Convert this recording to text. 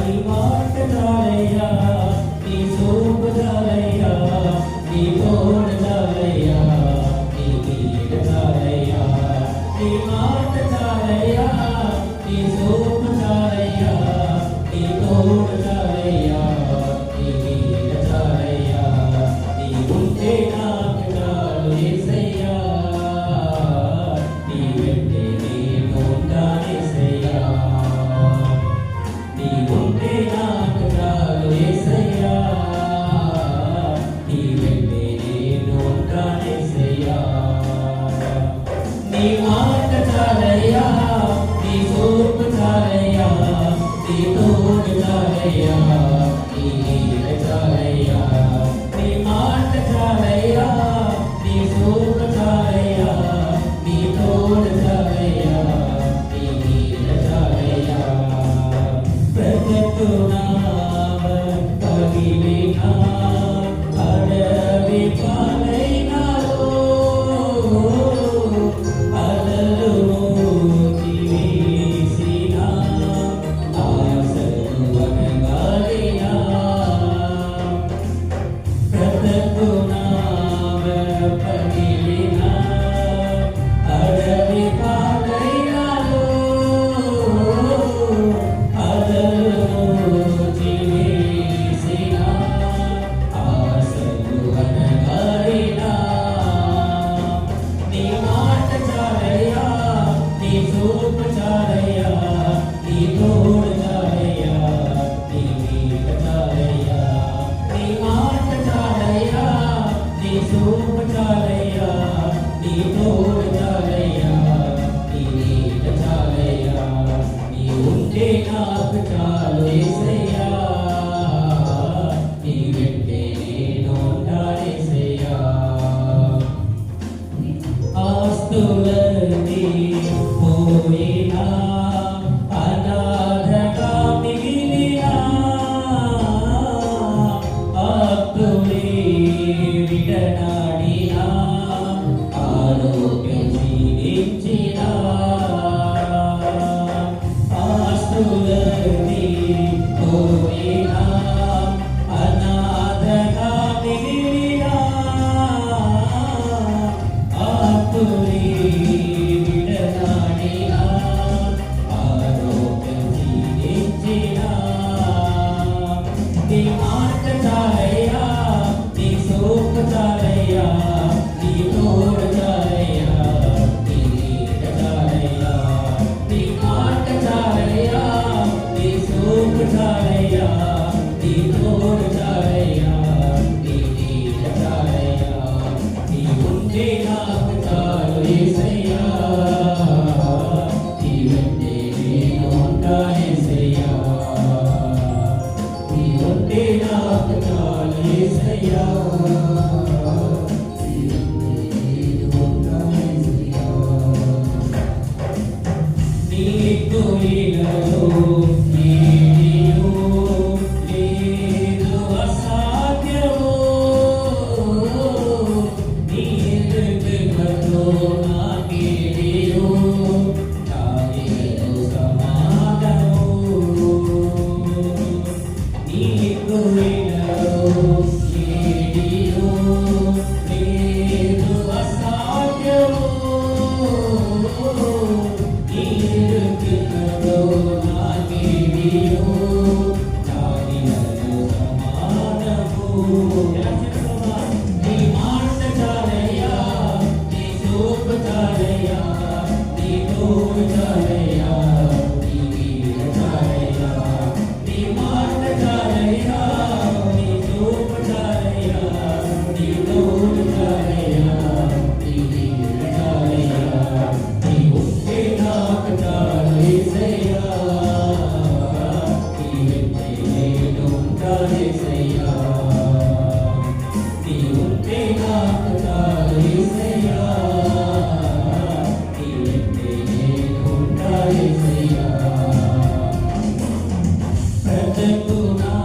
నీ మాట చాలయ్యా, నీ చూపు చాలయ్యా, నీ తోడు చాలయ్యా, నీ నీడ చాలయ్యా, నీ మాట చాలయ్యా, నీ చూపు చాలయ్యా, నీ తోడు చాలయ్యా, నీ నీడ చాలయ్యా, నీ ఉంటే నాకు చాలు యేసయ్యా, నీ వెంటే నేను ఉంటాను యేసయ్యా, నీ ఉంటే నాకు చాలు యేసయ్యా, నీ వెంటే నేను ఉంటాను యేసయ్యా, నీ మాట చాలయ్యా, నీ చూపు చాలయ్యా, నీ తోడు చాలయ్యా, నీ నీడ చాలయ్యా, నీ మాట చాలయ్యా, నీ చూపు చాలయ్యా, నీ తోడు చాలయ్యా, నీ నీడ చాలయ్యా, బ్రతుకునా పగిలినా అడవి పాలైనాలో అలలు తీసిన ఆశలు అనగాలినా బ్రతుకునా పగిలినా అడవి పాలైనాలో అలలు తీసిన ఆశలు అనగాలినా నీ మాట చాలయ్యా, నీ చూపు చాలయ్యా, నీ తోడు చాలయ్యా, నీ నీడ చాలయ్యా, నీ మాట చాలయ్యా, నీ చూపు చాలయ్యా, నీ తోడు చాలయ్యా, నీ నీడ చాలయ్యా, నీ ఉంటే నాకు చాలు యేసయ్యా, నీ వెంటే నేను ఉంటాను యేసయ్యా, ఆస్తులన్నీ పోయినా అనాథగా మిగిలినా ఆప్తులే విడనాడినా ఆరోగ్యం క్షీణించినా ఆస్తులన్నీ పోయినా అనాథగా మిగిలినా ఆతురి విడనాడినా ఆరోగ్యం క్షీణించినా నీ మాట చాలయ్యా, నీ చూపు చాలయ్యా, నీ తోడు చాలయ్యా, నీ నీడ చాలయ్యా, నీ మాట చాలయ్యా, నీ చూపు చాలయ్యా, నీ తోడు చాలయ్యా, నీ నీడ చాలయ్యా, నీ ఉంటే నాకు చాలు యేసయ్యా, నీ వెంటే నేను ఉంటాను యేసయ్యా, నీ ఉంటే నాకు చాలు యేసయ్యా, నీ వెంటే నేను ఉంటాను యేసయ్యా, నీకు ఇలలో నీవు లేదు అసాధ్యము, నీ కృపతో నాకేదియో నాదిలో సమాధము, నీకు ఇలలో నీవు లేదు అసాధ్యము, నీ కృపతో నాకేదియో నాదిలో సమాధము, నీ మాట చాలయ్యా, నీ చూపు చాలయ్యా, నీ తోడు చాలయ్యా, నీ నీడ చాలయ్యా, నీ మాట చాలయ్యా, నీ చూపు చాలయ్యా, నీ తోడు చాలయ్యా, నీ నీడ చాలయ్యా, నీ ఉంటే నాకు చాలు యేసయ్యా, నీ వెంటే నేను ఉంటాను యేసయ్యా, నీ ఉంటే నాకు చాలు యేసయ్యా, నీ వెంటే నేను ఉంటాను యేసయ్యా, బ్రతుకునా